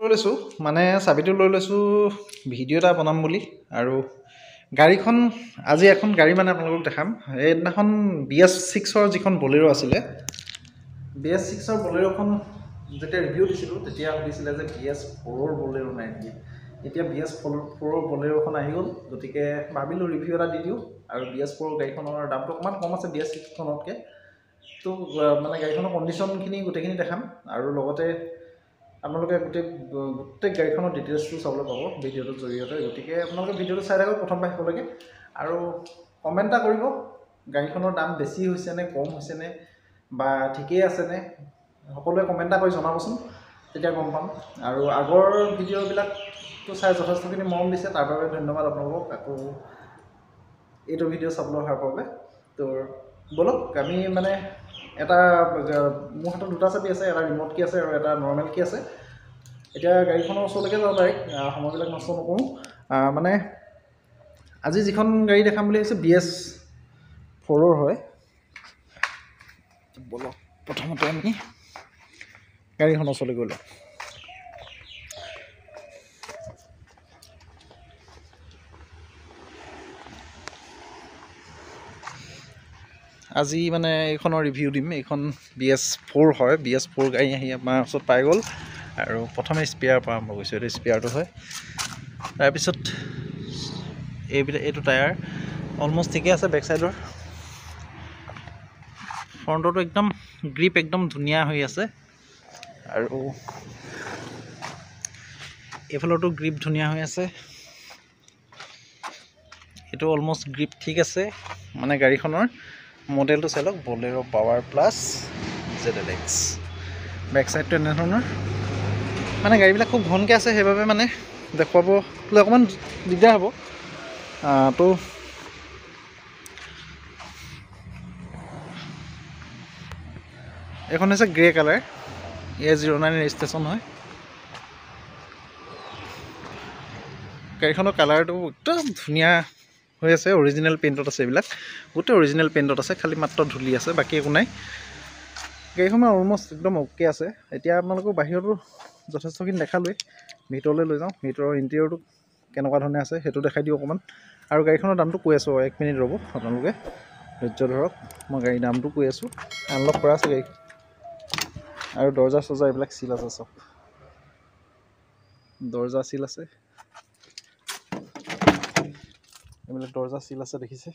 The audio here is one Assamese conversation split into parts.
লৈ লৈছোঁ মানে চাবিটো লৈ লৈছোঁ ভিডিঅ' এটা বনাম বুলি আৰু গাড়ীখন আজি এখন গাড়ী মানে আপোনালোকক দেখাম এইদিনাখন BS6ৰ যিখন বলেৰ' আছিলে BS6ৰ বলেৰ'খন যেতিয়া ৰিভিউ দিছিলোঁ তেতিয়া সুধিছিলে যে BS4ৰ বলেৰ' নাই নেকি এতিয়া BS4ৰ বলেৰ'খন আহি গ'ল গতিকে ভাবিলোঁ ৰিভিউ এটা দি দিওঁ আৰু BS4 গাড়ীখনৰ দামটো অকণমান কম আছে BS6খনতকৈ তো মানে গাড়ীখনৰ কণ্ডিশ্যনখিনি গোটেইখিনি দেখাম আৰু লগতে আপোনালোকে গোটেই গাড়ীখনৰ ডিটেইলছটো চাবলৈ পাব ভিডিঅ'টোৰ জৰিয়তে গতিকে আপোনালোকে ভিডিঅ'টো চাই থাকক প্ৰথম পৰা শেষলৈকে আৰু কমেণ্ট এটা কৰিব গাড়ীখনৰ দাম বেছি হৈছেনে কম হৈছেনে বা ঠিকেই আছেনে সকলোৱে কমেণ্ট এটা কৰি জনাবচোন তেতিয়া গম পাম আৰু আগৰ ভিডিঅ'বিলাকটো চাই যথেষ্টখিনি মৰম দিছে তাৰ বাবে ধন্যবাদ আপোনালোকক আকৌ এইটো ভিডিঅ' চাবলৈ অহাৰ বাবে তো বলক আমি মানে এটা মোৰ হাতত দুটা চাবি আছে এটা ৰিম'ট কি আছে আৰু এটা নৰ্মেল কি আছে এতিয়া গাড়ীখনৰ ওচৰলৈকে যাব পাৰে সময়বিলাক নষ্ট নকৰোঁ মানে আজি যিখন গাড়ী দেখাম বুলি ভাবিছোঁ BS4ৰ হয় বলক প্ৰথমতে আমি গাড়ীখনৰ ওচৰলৈ গ'লোঁ আজি মানে এইখনৰ ৰিভিউ দিম এইখন BS4 হয় BS4 গাড়ী আহি আমাৰ ওচৰত পাই গ'ল আৰু প্ৰথমে স্পেয়াৰ পৰা আৰম্ভ কৰিছোঁ এইটো স্পেয়াৰটো হয় তাৰপিছত এইটো টায়াৰ অলমষ্ট ঠিকে আছে বেক চাইডৰ ফ্ৰণ্টৰটো একদম গ্ৰিপ একদম ধুনীয়া হৈ আছে আৰু এইফালৰটো গ্ৰিপ ধুনীয়া হৈ আছে এইটো অলমষ্ট গ্ৰিপ ঠিক আছে মানে গাড়ীখনৰ মডেলটো চাই লওক বলেৰ' পাৱাৰ প্লাছ ZLX বেক চাইডটো এনেধৰণৰ মানে গাড়ীবিলাক খুব ঘনকৈ আছে সেইবাবে মানে দেখুৱাবলৈ অকণমান দিগদাৰ হ'ব তো এইখন হৈছে গ্ৰে কালাৰ A09 ৰেজিষ্ট্ৰেশ্যন হয় গাড়ীখনৰ কালাৰটো একদম ধুনীয়া হৈ আছে অৰিজিনেল পেইণ্টত আছে এইবিলাক গোটেই অৰিজিনেল পেইণ্টত আছে খালি মাত্ৰ ধূলি আছে বাকী একো নাই গাড়ীখন অলমষ্ট একদম অ'কে আছে এতিয়া আপোনালোকক বাহিৰতো যথেষ্টখিনি দেখালোৱেই ভিতৰলৈ লৈ যাওঁ ভিতৰৰ ইণ্টেৰিয়ৰটো কেনেকুৱা ধৰণে আছে সেইটো দেখাই দিওঁ অকণমান আৰু গাড়ীখনৰ দামটো কৈ আছোঁ 1 মিনিট ৰ'ব আপোনালোকে ধৈৰ্য ধৰক মই গাড়ীৰ দামটো কৈ আছোঁ আনলক কৰা আছে গাড়ী আৰু দৰ্জা চৰ্জা এইবিলাক চিল আছে চব দৰ্জা চিল আছে এইবিলাক দৰ্জা চিল আছে দেখিছে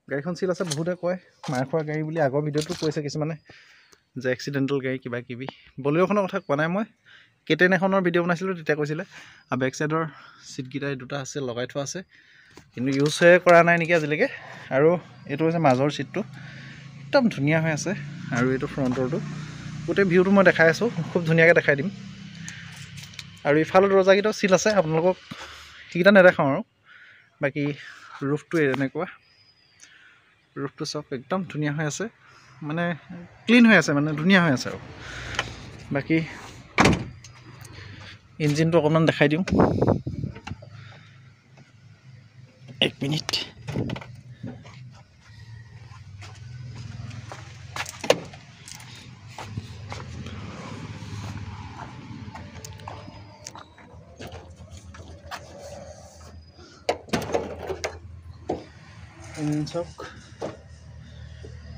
গাড়ীখন চিল আছে বহুতে কয় মাৰ খোৱা গাড়ী বুলি আগৰ ভিডিঅ'টো কৈছে কিছুমানে যে এক্সিডেণ্টেল গাড়ী কিবা কিবি বলেৰ'খনৰ কথা কোৱা নাই মই কেটেন এখনৰ ভিডিঅ' বনাইছিলোঁ তেতিয়া কৈছিলে আৰু বেক চাইডৰ চিটকেইটা দুটা আছে লগাই থোৱা আছে কিন্তু ইউজহে কৰা নাই নেকি আজিলৈকে আৰু এইটো হৈছে মাজৰ চিটটো একদম ধুনীয়া হৈ আছে আৰু এইটো ফ্ৰণ্টৰটো গোটেই ভিউটো মই দেখাই আছোঁ খুব ধুনীয়াকৈ দেখাই দিম আৰু ইফালৰ দৰ্জাকেইটাও চিল আছে আপোনালোকক সেইকেইটা নেদেখাওঁ আৰু বাকী ৰুফটো এনেকুৱা ৰুফটো চব একদম ধুনীয়া হৈ আছে মানে ক্লিন হৈ আছে মানে ধুনীয়া হৈ আছে আৰু বাকী ইঞ্জিনটো অকণমান দেখাই দিওঁ 1 মিনিট ইঞ্জিন চাওক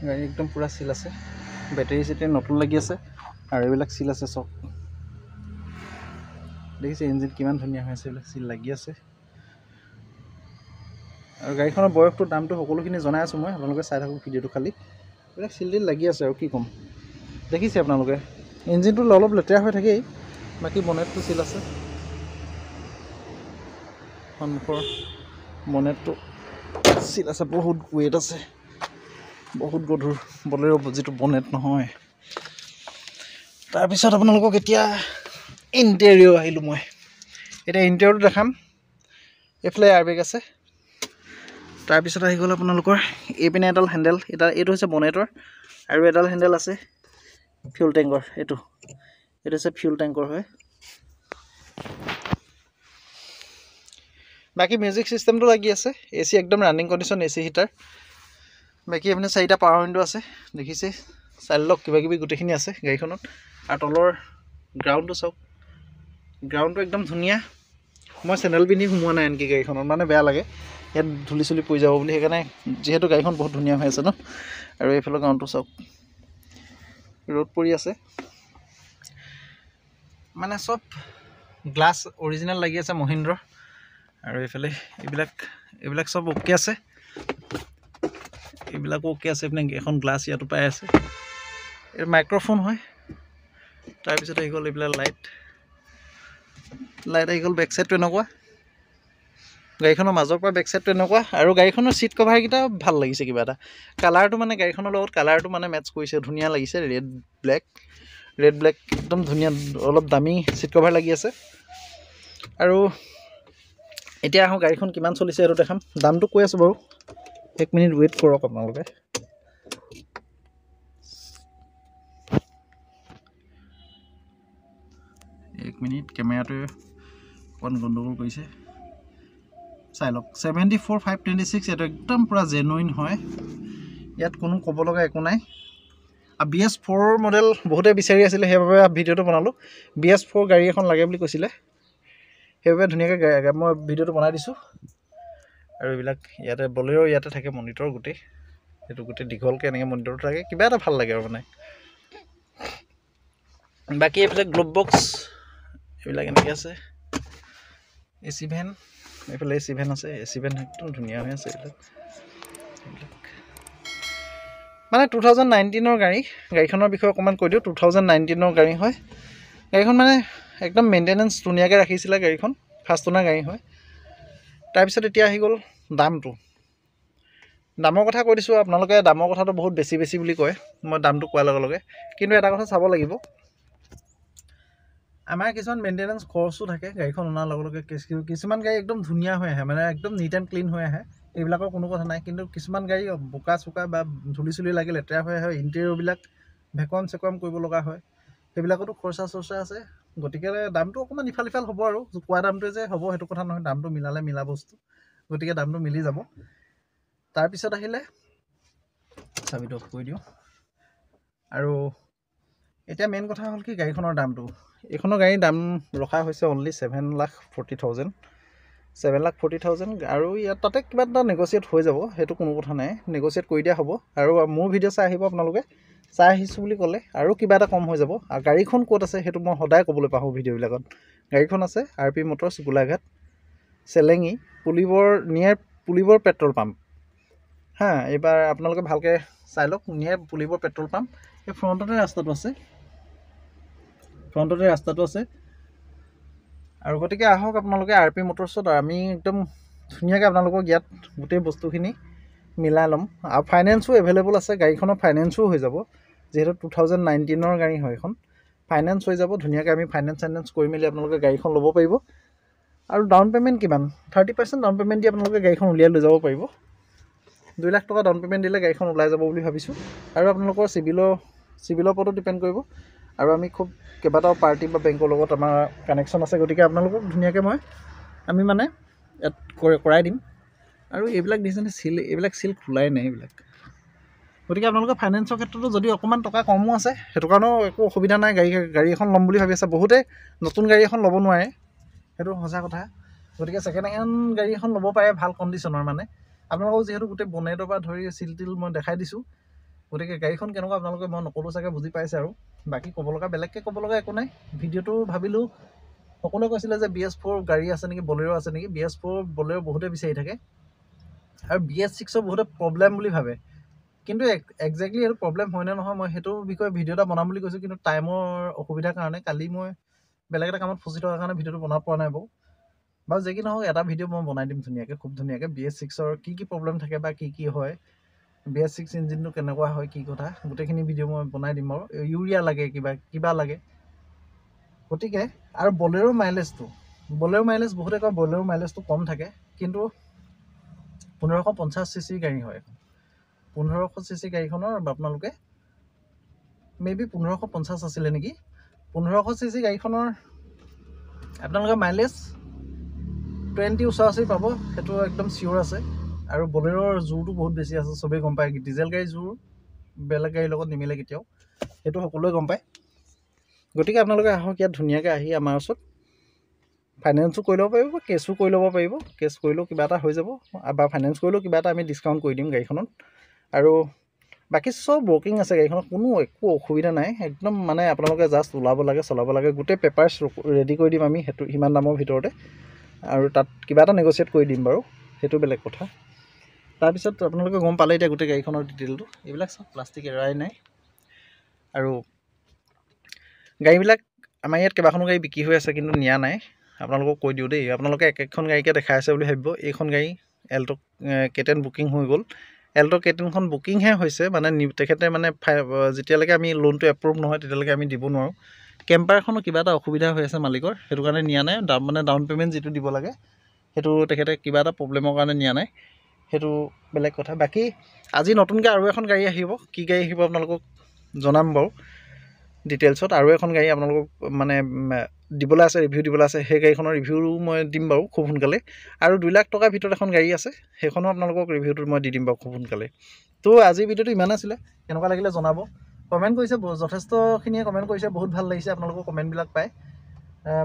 গাড়ী একদম পূৰা চিল আছে বেটেৰী চেটেৰী নতুন লাগি আছে আৰু এইবিলাক চিল আছে চব দেখিছে ইঞ্জিন কিমান ধুনীয়া হৈ আছে এইবিলাক চিল লাগি আছে আৰু গাড়ীখনৰ বয়সটো দামটো সকলোখিনি জনাই আছোঁ মই আপোনালোকে চাই থাকক ভিডিঅ'টো খালি এইবিলাক চিল টিল লাগি আছে আৰু কি ক'ম দেখিছে আপোনালোকে ইঞ্জিনটো অলপ লেতেৰা হৈ থাকেই বাকী বনেটটো চিল আছে সন্মুখৰ বনেটটো চিল আছে বহুত ৱেইট আছে বহুত গধুৰ বলেৰ' যিটো বনেট নহয় তাৰপিছত আপোনালোকক এতিয়া ইণ্টেৰিয়ৰ আহিলোঁ মই এতিয়া ইণ্টেৰিয়ৰটো দেখাম এইফালে এয়াৰবেগ আছে তাৰপিছত আহি গ'ল আপোনালোকৰ এইপিনে এডাল হেণ্ডেল এইটো হৈছে বনেটৰ আৰু এডাল হেণ্ডেল আছে ফিউল টেংকৰ এইটো হৈছে ফিউল টেংকৰ হয় বাকী মিউজিক চিষ্টেমটো লাগি আছে AC একদম ৰানিং কণ্ডিশ্যন AC হিটাৰ বাকী এপিনে 4টা পাৱাৰ উইণ্ডো আছে দেখিছে চাই লওক কিবা কিবি গোটেইখিনি আছে গাড়ীখনত আৰু তলৰ গ্ৰাউণ্ডটো চাওক, গ্ৰাউণ্ডটো একদম ধুনীয়া। মই চেণ্ডেল পিন্ধি সোমোৱা নাই আনকি গাড়ীখনত, মানে বেয়া লাগে ইয়াত ধূলি চুলি পৰি যাব বুলি, সেইকাৰণে যিহেতু গাড়ীখন বহুত ধুনীয়া হৈ আছে ন। আৰু এইফালে গ্ৰাউণ্ডটো চাওক, ৰ'দ পৰি আছে, মানে চব গ্লাছ অৰিজিনেল লাগি আছে মহিন্দ্ৰৰ। আৰু এইফালে এইবিলাক চব অ'কে আছে, এইবিলাকো অ'কে আছে। এইপিনে এখন গ্লাছ ইয়াতো পাই আছে, এই মাইক্ৰ'ফোন হয়। তাৰপিছত আহি গ'ল এইবিলাক লাইট আহি গ'ল। বেক চাইডটো এনেকুৱা, গাড়ীখনৰ মাজৰ পৰা বেক চাইডটো এনেকুৱা। আৰু গাড়ীখনৰ ছিট কভাৰকেইটা ভাল লাগিছে কিবা এটা, কালাৰটো মানে গাড়ীখনৰ লগত কালাৰটো মানে মেটচ কৰিছে, ধুনীয়া লাগিছে। ৰেড ব্লেক একদম ধুনীয়া, অলপ দামী ছিট কভাৰ লাগি আছে। আৰু এতিয়া আহোঁ গাড়ীখন কিমান চলিছে সেইটো দেখাম, দামটো কৈ আছোঁ বাৰু, 1 মিনিট ৱেইট কৰক আপোনালোকে। এক মিনিট, কেমেৰাটোৱে অকণ গণ্ডগোল কৰিছে, চাই লওক। 74,526, এইটো একদম পূৰা জেনুইন হয়, ইয়াত কোনো ক'ব লগা একো নাই। আৰু BS4 মডেল বহুতে বিচাৰি আছিলে, সেইবাবে ভিডিঅ'টো বনালোঁ। BS4 গাড়ী এখন লাগে বুলি কৈছিলে, সেইবাবে ধুনীয়াকৈ মই ভিডিঅ'টো বনাই দিছোঁ। আৰু এইবিলাক ইয়াতে বলেৰো ইয়াতে থাকে মনিটৰ গোটেই, সেইটো গোটেই দীঘলকৈ এনেকৈ মনিটৰটো থাকে, কিবা এটা ভাল লাগে আৰু মানে। বাকী এইফালে গ্ল'ব বক্স এইবিলাক এনেকৈ আছে। AC ভেন, এইফালে AC ভেন আছে, AC ভেন একদম ধুনীয়া হৈ আছে। এইবিলাক মানে 2019ৰ গাড়ীখনৰ বিষয়ে অকণমান কৈ দিওঁ। 2019ৰ গাড়ী হয় গাড়ীখন, মানে একদম মেইনটেনেঞ্চ ধুনীয়াকৈ ৰাখিছিলে গাড়ীখন, ফাৰ্ষ্ট অনাৰ গাড়ী হয়। তাৰপিছত এতিয়া আহি গ'ল দামৰ কথা কৈ দিছোঁ। আপোনালোকে দামৰ কথাটো বহুত বেছি বুলি কয়, মই দামটো কোৱাৰ লগে লগে। কিন্তু এটা কথা চাব লাগিব, আমাৰ কিছুমান মেইনটেনেঞ্চ খৰচো থাকে গাড়ীখন অনাৰ লগে লগে। কিছুমান গাড়ী একদম ধুনীয়া হৈ আহে, মানে একদম নিট এণ্ড ক্লিন হৈ আহে, এইবিলাকৰ কোনো কথা নাই। কিন্তু কিছুমান গাড়ী বোকা চোকা বা ধূলি চুলি লাগি লেতেৰা হৈ আহে, ইণ্টেৰিয়ৰবিলাক ভেকুৱাম চেকুৱাম কৰিব লগা হয়, সেইবিলাকতো খৰচা আছে। গতিকে দামটো অকণমান ইফাল সিফাল হ'ব, আৰু কোৱা দামটোৱে যে হ'ব সেইটো কথা নহয়, দামটো মিলালে মিলা বস্তু, গতিকে দামটো মিলি যাব। তাৰপিছত আহিলে চাবিটো অফ কৰি দিওঁ। আৰু এতিয়া মেইন কথা হ'ল কি, গাড়ীখনৰ দামটো। এইখনৰ গাড়ীৰ দাম ৰখা হৈছে অনলি 7,40,000, 7,40,000। আৰু ইয়াত তাতে কিবা এটা নেগচিয়েট হৈ যাব, সেইটো কোনো কথা নাই, নেগচিয়েট কৰি দিয়া হ'ব। আৰু মোৰ ভিডিঅ' চাই আহিব আপোনালোকে, চাই আহিছোঁ বুলি ক'লে আৰু কিবা এটা কম হৈ যাব। আৰু গাড়ীখন ক'ত আছে সেইটো মই সদায় ক'বলৈ পাহৰোঁ ভিডিঅ'বিলাকত। গাড়ীখন আছে RP মটৰ্ছ, গোলাঘাট, চেলেঙি, নিয়াৰ পুলিবৰ পেট্ৰল পাম্প। এইবাৰ আপোনালোকে ভালকৈ চাই লওক, নিয়াৰ পুলিবৰ পেট্ৰল পাম্প। এই ফ্ৰণ্টতে ৰাস্তাটো আছে, আৰু গতিকে আহক আপোনালোকে RP মটৰ্ছত। আমি একদম ধুনীয়াকৈ আপোনালোকক ইয়াত গোটেই বস্তুখিনি মিলাই ল'ম। আৰু ফাইনেন্সো এভেইলেবল আছে, গাড়ীখনৰ ফাইনেন্সো হৈ যাব, যিহেতু 2019ৰ গাড়ী হয় এখন, ফাইনেন্স হৈ যাব ধুনীয়াকৈ। আমি ফাইনেন্স কৰি মেলি আপোনালোকে গাড়ীখন ল'ব পাৰিব। আৰু ডাউন পে'মেণ্ট কিমান, 30% ডাউন পে'মেণ্ট দি আপোনালোকে গাড়ীখন উলিয়াই লৈ যাব পাৰিব। 2 লাখ টকা ডাউন পে'মেণ্ট দিলে গাড়ীখন ওলাই যাব বুলি ভাবিছোঁ। আৰু আপোনালোকৰ চিভিলৰ ওপৰতো ডিপেণ্ড কৰিব। আৰু আমি খুব কেইবাটাও পাৰ্টি বা বেংকৰ লগত আমাৰ কানেকশ্যন আছে, গতিকে আপোনালোকক ধুনীয়াকৈ আমি মানে ইয়াত কৰাই দিম। আৰু এইবিলাক দেখিছেনে এইবিলাক চিল খোলাই নাই এইবিলাক। গতিকে আপোনালোকে ফাইনেন্সৰ ক্ষেত্ৰতো যদি অকণমান টকা কমো আছে, সেইটো কাৰণেও একো অসুবিধা নাই। গাড়ী এখন ল'ম বুলি ভাবি আছে বহুতে, নতুন গাড়ী এখন ল'ব নোৱাৰে, সেইটো সঁচা কথা। গতিকে ছেকেণ্ড হেণ্ড গাড়ী এখন ল'ব পাৰে, ভাল কণ্ডিশ্যনৰ। মানে আপোনালোকক যিহেতু গোটেই বনেটৰ পৰা ধৰি চিল মই দেখাই দিছোঁ, গতিকে গাড়ীখন কেনেকুৱা আপোনালোকে মই নক'লোঁ চাগে বুজি পাইছে। আৰু বাকী বেলেগকৈ ক'ব লগা একো নাই। ভিডিঅ'টো ভাবিলোঁ, সকলোৱে কৈছিলে যে BS4 গাড়ী আছে নেকি, বলেৰো আছে নেকি। BS4 বলেৰো বহুতে বিচাৰি থাকে, আৰু BS6ৰ বহুতে প্ৰব্লেম বুলি ভাবে। কিন্তু একজেক্টলি এইটো প্ৰব্লেম হয় নে নহয়, মই সেইটো বিষয়ে ভিডিঅ' এটা বনাম বুলি কৈছোঁ। কিন্তু টাইমৰ অসুবিধাৰ কাৰণে কালি মই বেলেগ এটা কামত ফচি থকাৰ কাৰণে ভিডিঅ'টো বনাব পৰা নাই বাৰু যি কি নহওক, এটা ভিডিঅ' মই বনাই দিম ধুনীয়াকৈ, খুব ধুনীয়াকৈ। BS6ৰ কি প্ৰব্লেম থাকে বা কি হয়, BS6 ইঞ্জিনটো কেনেকুৱা হয়, কি কথা, গোটেইখিনি ভিডিঅ' মই বনাই দিম। আৰু ইউৰিয়া লাগে, কিবা লাগে। গতিকে আৰু বলেৰো মাইলেজ বহুতে কয় বলেৰো মাইলেজটো কম থাকে, কিন্তু 1550 cc গাড়ী হয় এখন। 1500 cc গাড়ীখনৰ আপোনালোকে মেবি 1550 আছিলে নেকি, 1500 cc গাড়ীখনৰ আপোনালোকে মাইলেজ 20 ওচৰা-ওচৰি পাব, সেইটো একদম চিয়'ৰ আছে। আৰু বলেৰোৰ জোৰটো বহুত বেছি আছে, চবেই গম পায়। ডিজেল গাড়ীৰ জোৰ বেলেগ গাড়ীৰ লগত নিমিলে কেতিয়াও, সেইটো সকলোৱে গম পায়। গতিকে আপোনালোকে আহক ইয়াত ধুনীয়াকৈ আহি আমাৰ ওচৰত ফাইনেন্সো কৰি ল'ব পাৰিব বা কেছো কৰি ল'ব পাৰিব। কেছ কৰিলেও কিবা এটা হৈ যাব, বা ফাইনেন্স কৰিলেও কিবা এটা আমি ডিছকাউণ্ট কৰি দিম গাড়ীখনত। আৰু বাকী চব ৱৰ্কিং আছে গাড়ীখনত, কোনো একো অসুবিধা নাই। একদম মানে আপোনালোকে জাষ্ট ওলাব লাগে, চলাব লাগে। গোটেই পেপাৰ্ছ ৰেডি কৰি দিম আমি সেইটো সিমান দামৰ ভিতৰতে, আৰু তাত কিবা এটা নেগচিয়েট কৰি দিম বাৰু, সেইটো বেলেগ কথা। তাৰপিছত আপোনালোকে গম পালে এতিয়া গোটেই গাড়ীখনৰ ডিটেইলটো। এইবিলাক চব প্লাষ্টিক এৰাই নাই। আৰু গাড়ীবিলাক আমাৰ ইয়াত কেইবাখনো গাড়ী বিক্ৰী হৈ আছে, কিন্তু নিয়া নাই। আপোনালোকক কৈ দিওঁ দেই, আপোনালোকে এখন গাড়ীকে দেখাই আছে বুলি ভাবিব। এইখন গাড়ী এল্ট' K10 বুকিং হৈ গ'ল। এল্ট' K10খন বুকিংহে হৈছে, মানে তেখেতে মানে যেতিয়ালৈকে আমি লোনটো এপ্ৰুভ নহয় তেতিয়ালৈকে আমি দিব নোৱাৰোঁ। কেম্পাৰখনো কিবা এটা অসুবিধা হৈ আছে মালিকৰ, সেইটো কাৰণে নিয়া নাই। মানে ডাউন পে'মেণ্ট যিটো দিব লাগে সেইটো তেখেতে কিবা এটা প্ৰব্লেমৰ কাৰণে নিয়া নাই, সেইটো বেলেগ কথা। বাকী আজি নতুনকৈ আৰু এখন গাড়ী আহিব, কি গাড়ী আহিব আপোনালোকক জনাম বাৰু ডিটেইলছত। আৰু এখন গাড়ী আপোনালোকক মানে দিবলৈ আছে, ৰিভিউ দিবলৈ আছে। সেই গাড়ীখনৰ ৰিভিউ মই দিম বাৰু খুব সোনকালে। আৰু 2 লাখ টকাৰ ভিতৰত এখন গাড়ী আছে, সেইখনো আপোনালোকক ৰিভিউটো মই দি দিম বাৰু খুব সোনকালে। তো আজিৰ ভিডিঅ'টো ইমান আছিলে, কেনেকুৱা লাগিলে জনাব। কমেণ্ট কৰিছে, যথেষ্টখিনিয়ে কমেণ্ট কৰিছে, বহুত ভাল লাগিছে আপোনালোকৰ কমেণ্টবিলাক পাই।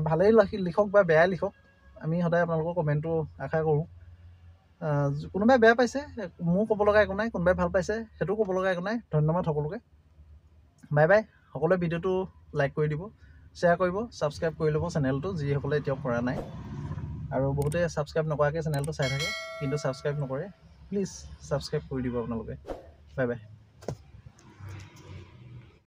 ভালেই লিখক বা বেয়াই লিখক, আমি সদায় আপোনালোকৰ কমেণ্টটো আশা কৰোঁ। কোনোবাই বেয়া পাইছে মোৰ ক'ব লগা একো নাই, কোনোবাই ভাল পাইছে সেইটোও ক'ব লগা একো নাই। ধন্যবাদ সকলোকে, বাই বাই। সকলোৱে ভিডিঅ'টো লাইক কৰি দিব, শ্বেয়াৰ কৰিব, ছাবস্ক্ৰাইব কৰি ল'ব চেনেলটো, যিসকলে এতিয়াও কৰা নাই। আৰু বহুতে ছাবস্ক্ৰাইব নকৰাকৈ চেনেলটো চাই থাকে, কিন্তু ছাবস্ক্ৰাইব নকৰে। প্লিজ ছাবস্ক্ৰাইব কৰি দিব আপোনালোকে। Bye bye.